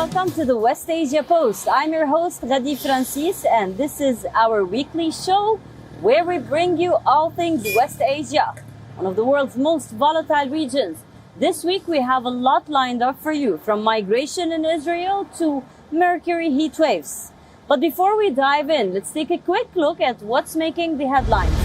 welcome to the West Asia Post. I'm your host, Ghadi Francis, and this is our weekly show where we bring you all things West Asia, one of the world's most volatile regions. This week we have a lot lined up for you, from migration in Israel to Mercury heat waves. But before we dive in, let's take a quick look at what's making the headlines.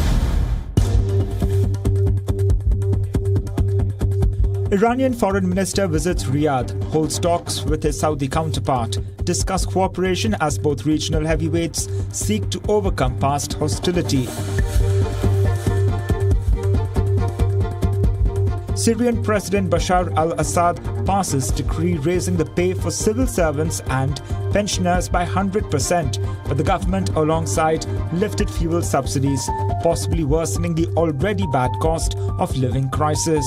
Iranian Foreign Minister visits Riyadh, holds talks with his Saudi counterpart, discuss cooperation as both regional heavyweights seek to overcome past hostility. Syrian President Bashar al-Assad passes decree raising the pay for civil servants and pensioners by 100%, but the government alongside lifted fuel subsidies, possibly worsening the already bad cost of living crisis.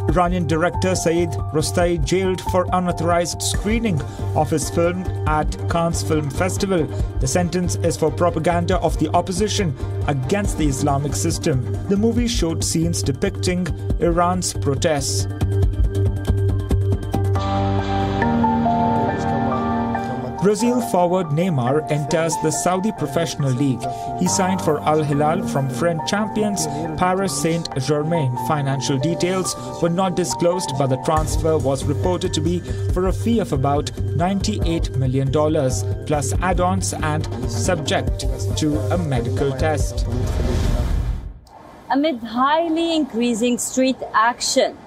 Iranian director Saeed Rostai jailed for unauthorized screening of his film at Cannes Film Festival. The sentence is for propaganda of the opposition against the Islamic system. The movie showed scenes depicting Iran's protests. Brazil forward Neymar enters the Saudi Professional League. He signed for Al Hilal from French champions Paris Saint-Germain. Financial details were not disclosed, but the transfer was reported to be for a fee of about $98 million, plus add-ons and subject to a medical test. Amid highly increasing street action,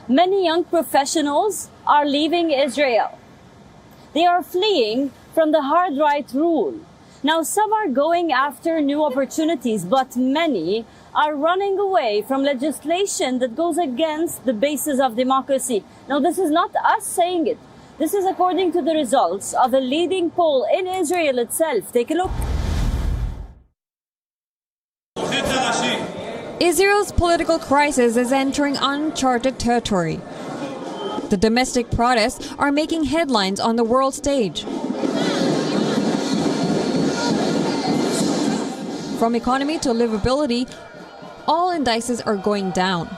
many young professionals are leaving Israel. They are fleeing from the hard right rule. Now, some are going after new opportunities, but many are running away from legislation that goes against the basis of democracy. Now, this is not us saying it. This is according to the results of a leading poll in Israel itself. Take a look. Israel's political crisis is entering uncharted territory. The domestic protests are making headlines on the world stage. From economy to livability, all indices are going down.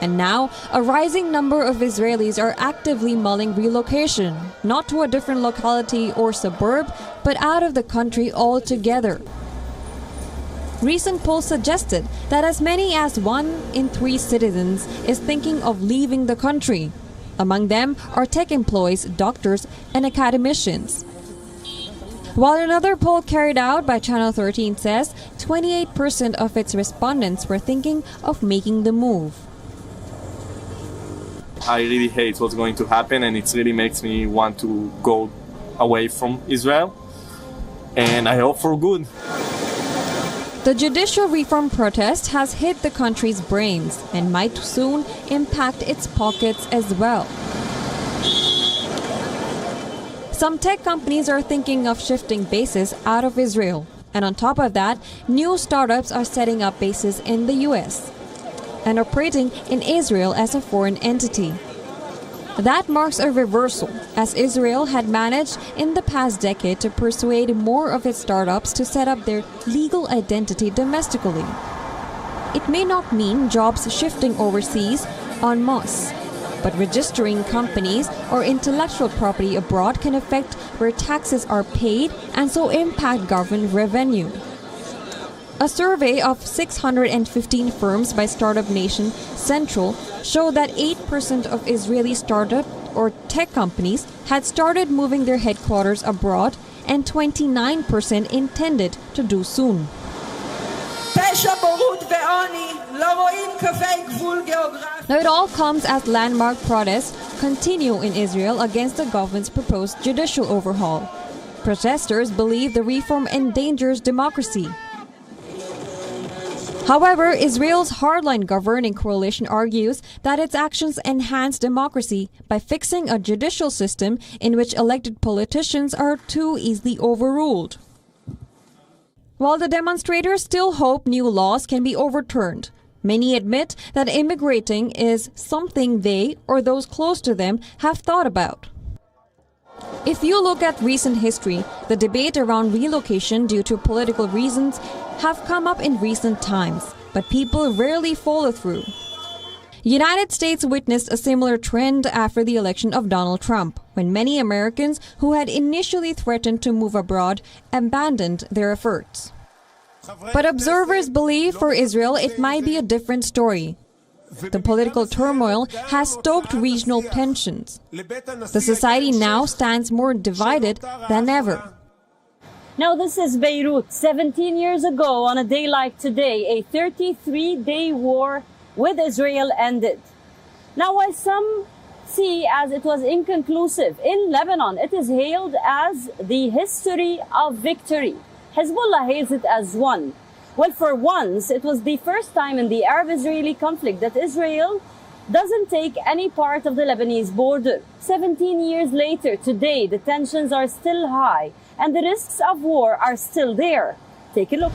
And now, a rising number of Israelis are actively mulling relocation, not to a different locality or suburb, but out of the country altogether. Recent polls suggested that as many as 1 in 3 citizens is thinking of leaving the country. Among them are tech employees, doctors, and academicians. While another poll carried out by Channel 13 says 28% of its respondents were thinking of making the move. I really hate what's going to happen, and it really makes me want to go away from Israel, and I hope for good. The judicial reform protest has hit the country's brains and might soon impact its pockets as well. Some tech companies are thinking of shifting bases out of Israel. And on top of that, new startups are setting up bases in the US and operating in Israel as a foreign entity. That marks a reversal, as Israel had managed in the past decade to persuade more of its startups to set up their legal identity domestically. It may not mean jobs shifting overseas en masse, but registering companies or intellectual property abroad can affect where taxes are paid and so impact government revenue. A survey of 615 firms by Startup Nation Central showed that 8% of Israeli startup or tech companies had started moving their headquarters abroad, and 29% intended to do soon. Now it all comes as landmark protests continue in Israel against the government's proposed judicial overhaul. Protesters believe the reform endangers democracy. However, Israel's hardline governing coalition argues that its actions enhance democracy by fixing a judicial system in which elected politicians are too easily overruled. While the demonstrators still hope new laws can be overturned, many admit that immigrating is something they or those close to them have thought about. If you look at recent history, the debate around relocation due to political reasons have come up in recent times, but people rarely follow through. United States witnessed a similar trend after the election of Donald Trump, when many Americans who had initially threatened to move abroad abandoned their efforts. But observers believe for Israel it might be a different story. The political turmoil has stoked regional tensions. The society now stands more divided than ever. Now this is Beirut. 17 years ago, on a day like today, a 33-day war with Israel ended. Now, while some see as it was inconclusive, in Lebanon it is hailed as the history of victory. Hezbollah hails it as one. Well, for once, it was the first time in the Arab-Israeli conflict that Israel doesn't take any part of the Lebanese border. 17 years later, today, the tensions are still high and the risks of war are still there. Take a look.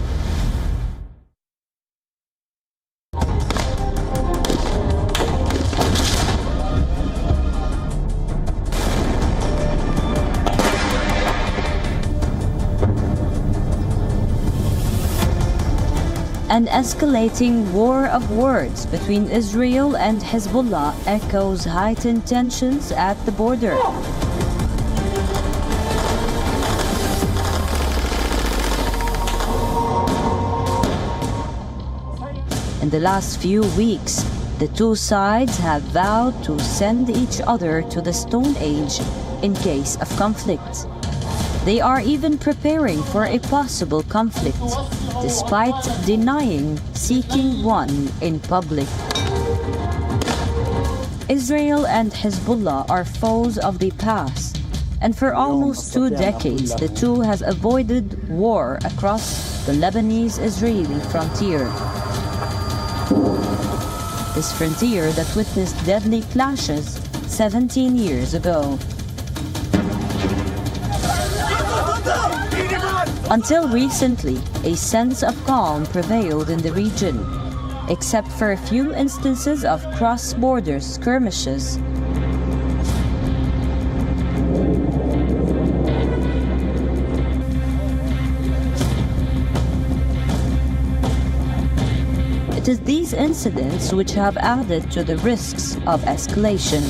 An escalating war of words between Israel and Hezbollah echoes heightened tensions at the border. In the last few weeks, the two sides have vowed to send each other to the Stone Age in case of conflict. They are even preparing for a possible conflict, despite denying seeking one in public. Israel and Hezbollah are foes of the past, and for almost 2 decades, the two has avoided war across the Lebanese-Israeli frontier. This frontier that witnessed deadly clashes 17 years ago. Until recently, a sense of calm prevailed in the region, except for a few instances of cross-border skirmishes. It is these incidents which have added to the risks of escalation,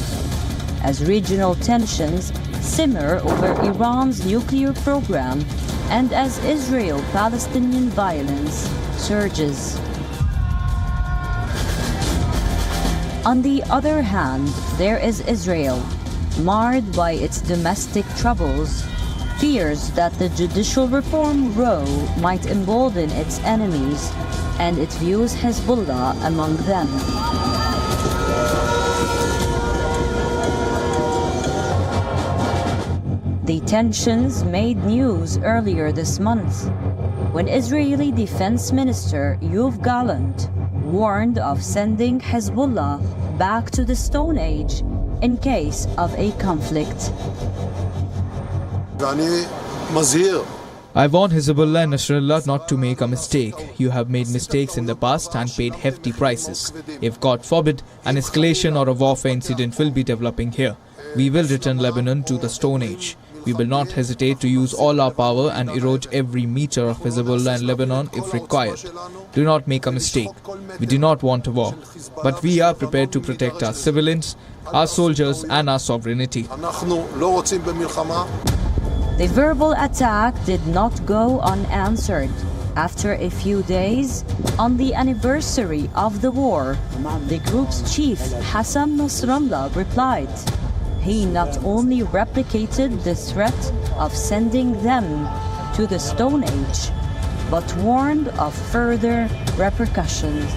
as regional tensions simmer over Iran's nuclear program and as Israel-Palestinian violence surges. On the other hand, there is Israel, marred by its domestic troubles, fears that the judicial reform row might embolden its enemies, and it views Hezbollah among them. The tensions made news earlier this month when Israeli Defense Minister Yoav Gallant warned of sending Hezbollah back to the Stone Age in case of a conflict. I warn Hezbollah and Nasrallah not to make a mistake. You have made mistakes in the past and paid hefty prices. If God forbid, an escalation or a warfare incident will be developing here, we will return Lebanon to the Stone Age. We will not hesitate to use all our power and erode every meter of Hezbollah and Lebanon if required. Do not make a mistake. We do not want a war, but we are prepared to protect our civilians, our soldiers and our sovereignty. The verbal attack did not go unanswered. After a few days, on the anniversary of the war, the group's chief, Hassan Nasrallah, replied. He not only replicated the threat of sending them to the Stone Age, but warned of further repercussions.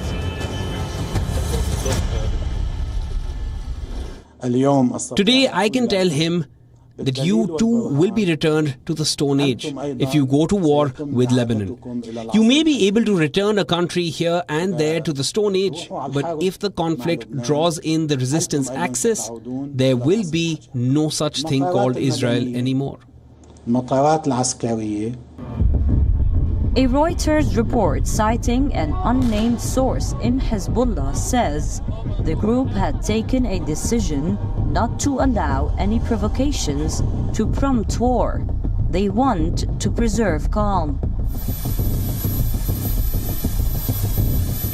Today I can tell him that you too will be returned to the Stone Age if you go to war with Lebanon. You may be able to return a country here and there to the Stone Age, but if the conflict draws in the resistance axis, there will be no such thing called Israel anymore. A Reuters report citing an unnamed source in Hezbollah says the group had taken a decision not to allow any provocations to prompt war. They want to preserve calm.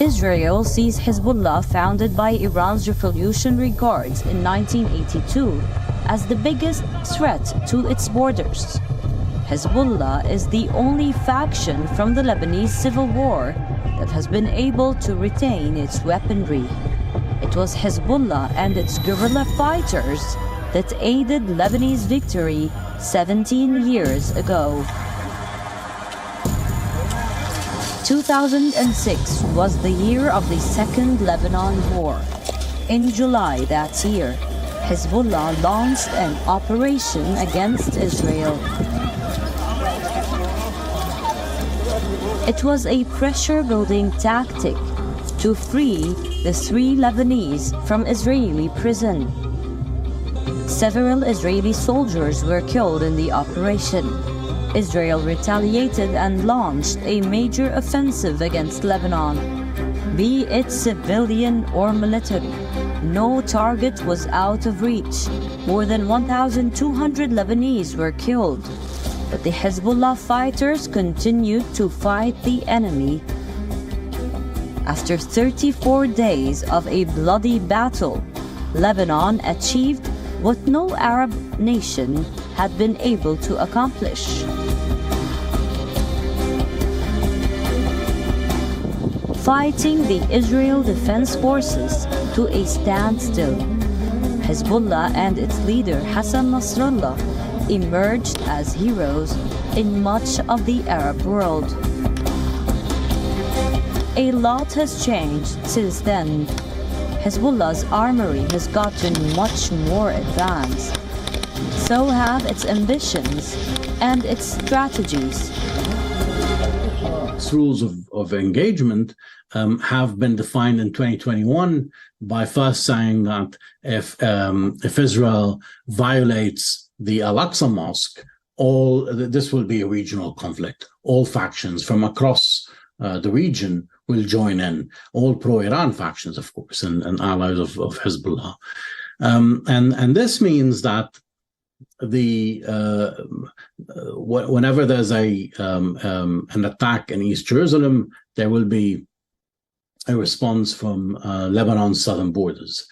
Israel sees Hezbollah, founded by Iran's Revolutionary Guards in 1982, as the biggest threat to its borders. Hezbollah is the only faction from the Lebanese civil war that has been able to retain its weaponry. It was Hezbollah and its guerrilla fighters that aided Lebanese victory 17 years ago. 2006 was the year of the Second Lebanon War. In July that year, Hezbollah launched an operation against Israel. It was a pressure-building tactic to free the 3 Lebanese from Israeli prison. Several Israeli soldiers were killed in the operation. Israel retaliated and launched a major offensive against Lebanon. Be it civilian or military, no target was out of reach. More than 1,200 Lebanese were killed. But the Hezbollah fighters continued to fight the enemy. After 34 days of a bloody battle, Lebanon achieved what no Arab nation had been able to accomplish. Fighting the Israel Defense Forces to a standstill. Hezbollah and its leader Hassan Nasrallah emerged as heroes in much of the Arab world. A lot has changed since then. Hezbollah's armory has gotten much more advanced. So have its ambitions and its strategies. Rules of engagement have been defined in 2021 by first saying that if Israel violates the Al-Aqsa Mosque, this will be a regional conflict. All factions from across the region will join in, all pro-Iran factions, of course, and allies of Hezbollah. And this means that whenever there's an attack in East Jerusalem, there will be a response from Lebanon's southern borders.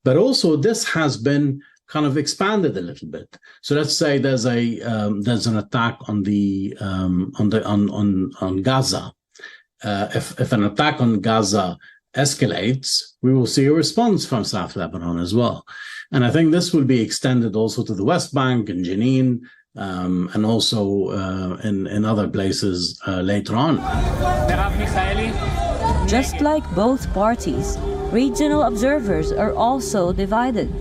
But also, this has been kind of expanded a little bit. So let's say there's an attack on Gaza. If an attack on Gaza escalates, we will see a response from South Lebanon as well. And I think this will be extended also to the West Bank and Jenin, and also in other places later on. Just like both parties, regional observers are also divided.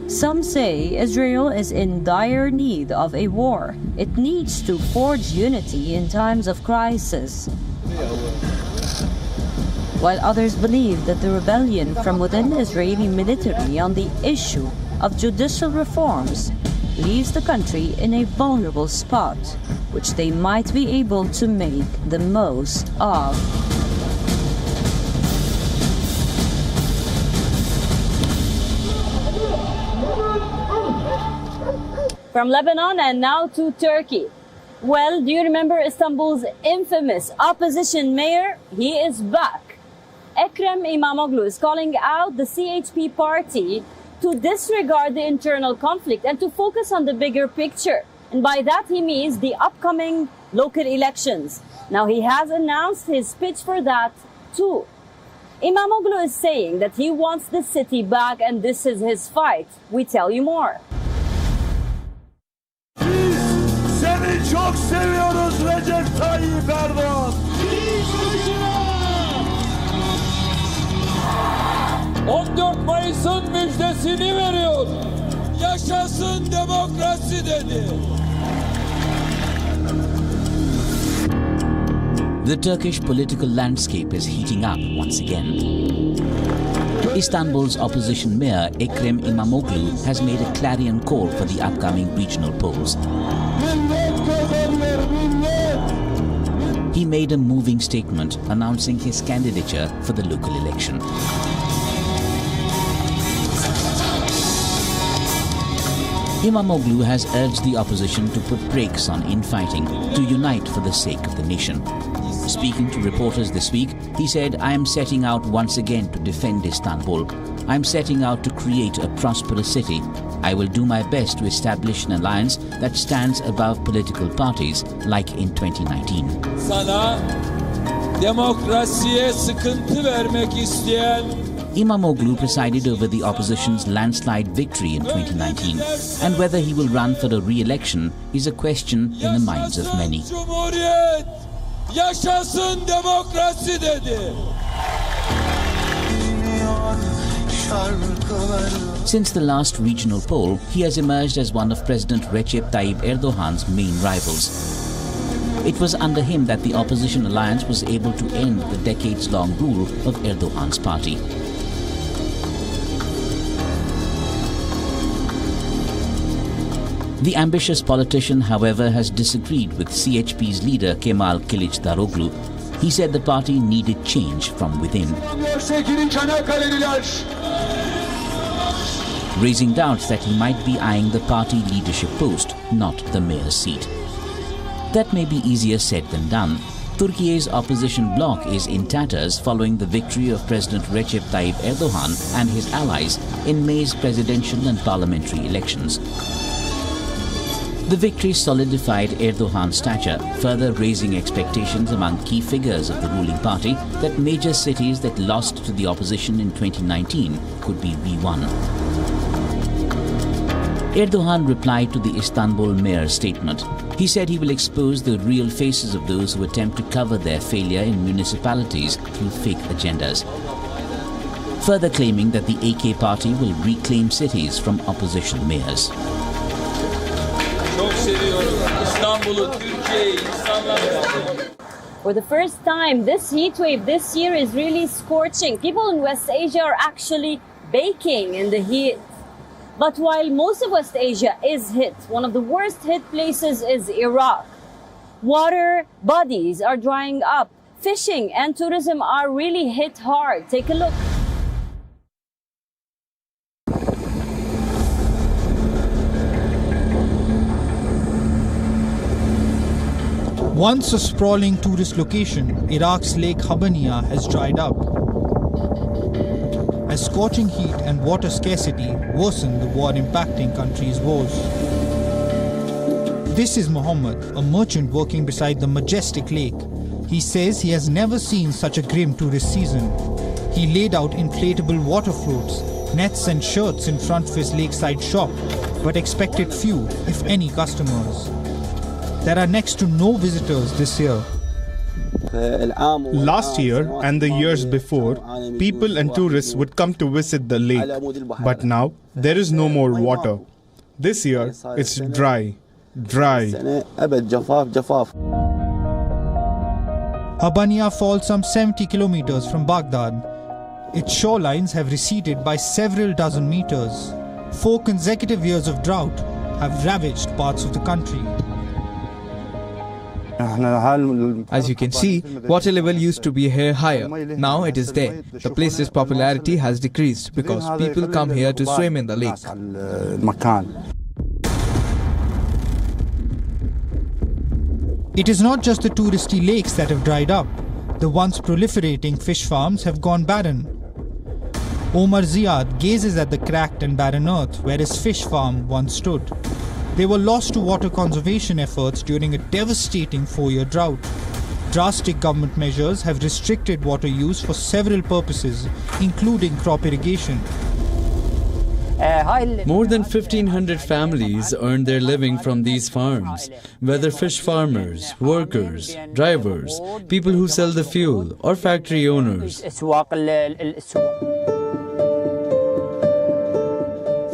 Some say Israel is in dire need of a war. It needs to forge unity in times of crisis. While others believe that the rebellion from within Israeli military on the issue of judicial reforms leaves the country in a vulnerable spot, which they might be able to make the most of. From Lebanon and now to Turkey. Well, do you remember Istanbul's infamous opposition mayor? He is back. Ekrem İmamoğlu is calling out the CHP party to disregard the internal conflict and to focus on the bigger picture. And by that he means the upcoming local elections. Now he has announced his pitch for that too. İmamoğlu is saying that he wants the city back and this is his fight. We tell you more. Seni çok seviyoruz Recep Tayyip Erdoğan. 14 Mayıs'ın müjdesini veriyor. Yaşasın demokrasi dedi. The Turkish political landscape is heating up once again. Istanbul's opposition mayor Ekrem İmamoğlu has made a clarion call for the upcoming regional polls. He made a moving statement announcing his candidature for the local election. İmamoğlu has urged the opposition to put brakes on infighting, to unite for the sake of the nation. Speaking to reporters this week, he said, "I am setting out once again to defend Istanbul. I am setting out to create a prosperous city. I will do my best to establish an alliance that stands above political parties, like in 2019. Sana demokrasiye sıkıntı vermek isteyen Imamoglu presided over the opposition's landslide victory in 2019, and whether he will run for a re-election is a question in the minds of many. Cumhuriyet, yaşasın demokrasi dedi. Since the last regional poll, he has emerged as one of President Recep Tayyip Erdogan's main rivals. It was under him that the opposition alliance was able to end the decades-long rule of Erdogan's party. The ambitious politician, however, has disagreed with CHP's leader Kemal Kılıçdaroğlu. He said the party needed change from within, raising doubts that he might be eyeing the party leadership post, not the mayor's seat. That may be easier said than done. Turkey's opposition bloc is in tatters following the victory of President Recep Tayyip Erdogan and his allies in May's presidential and parliamentary elections. The victory solidified Erdogan's stature, further raising expectations among key figures of the ruling party that major cities that lost to the opposition in 2019 could be re-won. Erdogan replied to the Istanbul mayor's statement. He said he will expose the real faces of those who attempt to cover their failure in municipalities through fake agendas, further claiming that the AK party will reclaim cities from opposition mayors. For the first time, this heat wave this year is really scorching. People in West Asia are actually baking in the heat. But while most of West Asia is hit, one of the worst hit places is Iraq. Water bodies are drying up. Fishing and tourism are really hit hard. Take a look. Once a sprawling tourist location, Iraq's Lake Habaniya has dried up, as scorching heat and water scarcity worsen the war-impacting country's woes. This is Muhammad, a merchant working beside the majestic lake. He says he has never seen such a grim tourist season. He laid out inflatable water floats, nets and shirts in front of his lakeside shop, but expected few, if any, customers. There are next to no visitors this year. Last year and the years before, people and tourists would come to visit the lake. But now, there is no more water. This year, it's dry. Habaniya falls some 70 kilometers from Baghdad. Its shorelines have receded by several dozen meters. 4 consecutive years of drought have ravaged parts of the country. As you can see, water level used to be here higher. Now it is there. The place's popularity has decreased because people come here to swim in the lake. It is not just the touristy lakes that have dried up. The once proliferating fish farms have gone barren. Omar Ziad gazes at the cracked and barren earth where his fish farm once stood. They were lost to water conservation efforts during a devastating 4-year drought. Drastic government measures have restricted water use for several purposes, including crop irrigation. More than 1,500 families earn their living from these farms, whether fish farmers, workers, drivers, people who sell the fuel, or factory owners.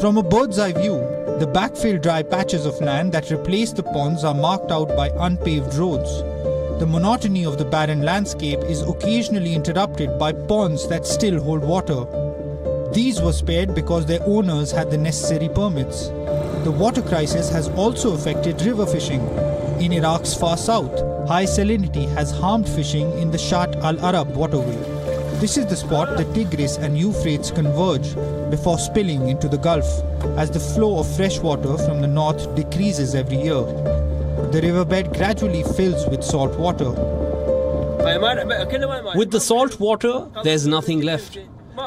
From a bird's eye view, the backfilled dry patches of land that replace the ponds are marked out by unpaved roads. The monotony of the barren landscape is occasionally interrupted by ponds that still hold water. These were spared because their owners had the necessary permits. The water crisis has also affected river fishing. In Iraq's far south, high salinity has harmed fishing in the Shat al-Arab waterway. This is the spot the Tigris and Euphrates converge before spilling into the Gulf, as the flow of fresh water from the north decreases every year. The riverbed gradually fills with salt water. With the salt water, there's nothing left.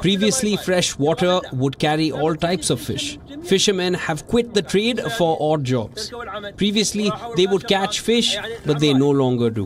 Previously, fresh water would carry all types of fish. Fishermen have quit the trade for odd jobs. Previously, they would catch fish, but they no longer do.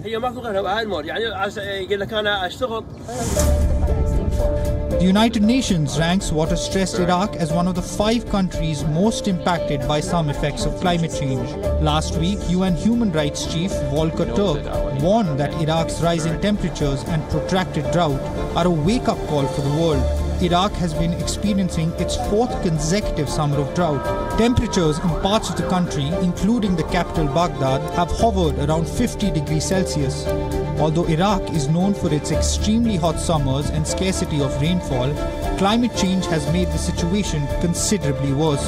The United Nations ranks water-stressed Iraq as one of the 5 countries most impacted by some effects of climate change. Last week, UN Human Rights Chief Volker Turk warned that Iraq's rising temperatures and protracted drought are a wake-up call for the world. Iraq has been experiencing its 4th consecutive summer of drought. Temperatures in parts of the country, including the capital Baghdad, have hovered around 50 degrees Celsius. Although Iraq is known for its extremely hot summers and scarcity of rainfall, climate change has made the situation considerably worse.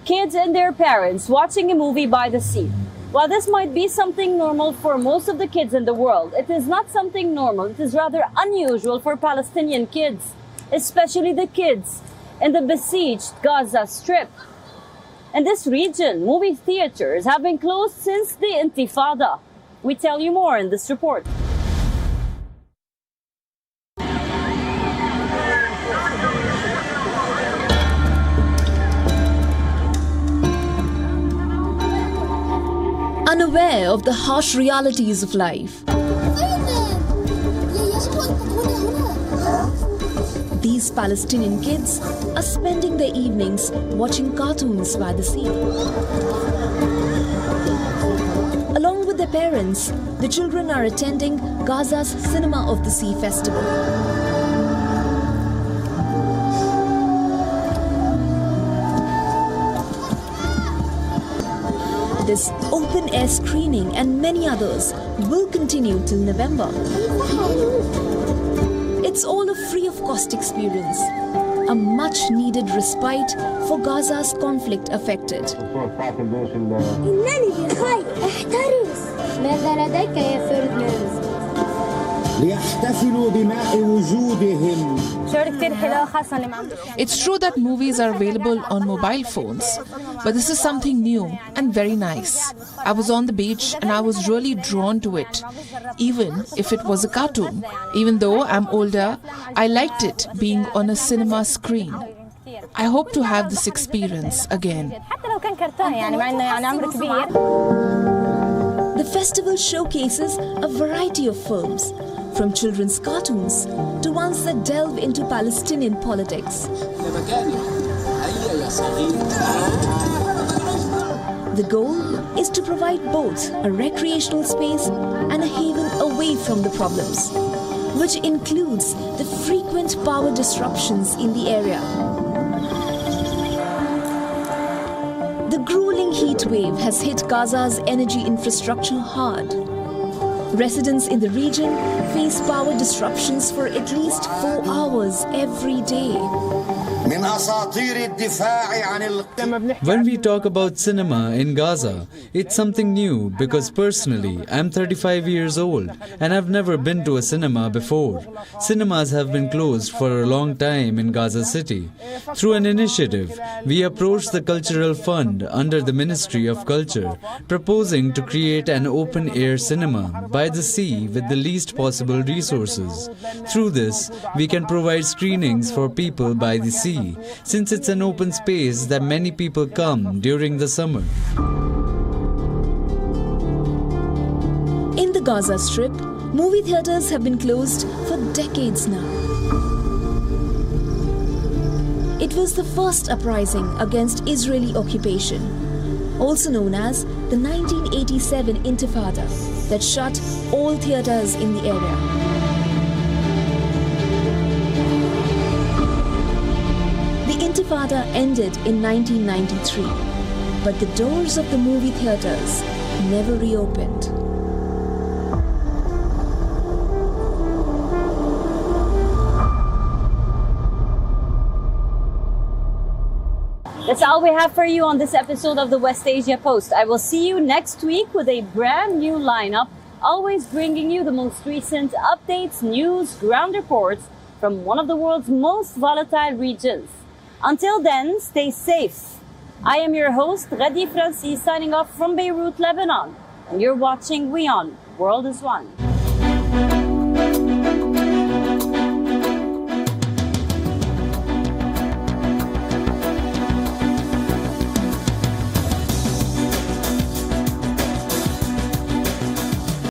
Kids and their parents watching a movie by the sea. While this might be something normal for most of the kids in the world, it is not something normal. It is rather unusual for Palestinian kids, especially the kids in the besieged Gaza Strip. In this region, movie theaters have been closed since the Intifada. We tell you more in this report. Unaware of the harsh realities of life, these Palestinian kids are spending their evenings watching cartoons by the sea. Along with their parents, the children are attending Gaza's Cinema of the Sea Festival. This open-air screening and many others will continue till November. It's all a free-of-cost experience, a much-needed respite for Gaza's conflict-affected. It's true that movies are available on mobile phones, but this is something new and very nice. I was on the beach and I was really drawn to it, even if it was a cartoon. Even though I'm older, I liked it being on a cinema screen. I hope to have this experience again. The festival showcases a variety of films, from children's cartoons to ones that delve into Palestinian politics. The goal is to provide both a recreational space and a haven away from the problems, which includes the frequent power disruptions in the area. The gruelling heat wave has hit Gaza's energy infrastructure hard. Residents in the region face power disruptions for at least 4 hours every day. When we talk about cinema in Gaza, it's something new because personally, I'm 35 years old and I've never been to a cinema before. Cinemas have been closed for a long time in Gaza City. Through an initiative, we approached the Cultural Fund under the Ministry of Culture, proposing to create an open-air cinema by the sea with the least possible resources. Through this, we can provide screenings for people by the sea, since it's an open space that many people come during the summer. In the Gaza Strip, movie theaters have been closed for decades now. It was the first uprising against Israeli occupation, also known as the 1987 Intifada, that shut all theaters in the area. The Intifada ended in 1993, but the doors of the movie theaters never reopened. That's all we have for you on this episode of the West Asia Post. I will see you next week with a brand new lineup, always bringing you the most recent updates, news, ground reports from one of the world's most volatile regions. Until then, stay safe I am your host, Ghadi Francis, signing off from Beirut, Lebanon. And you're watching WION World is One.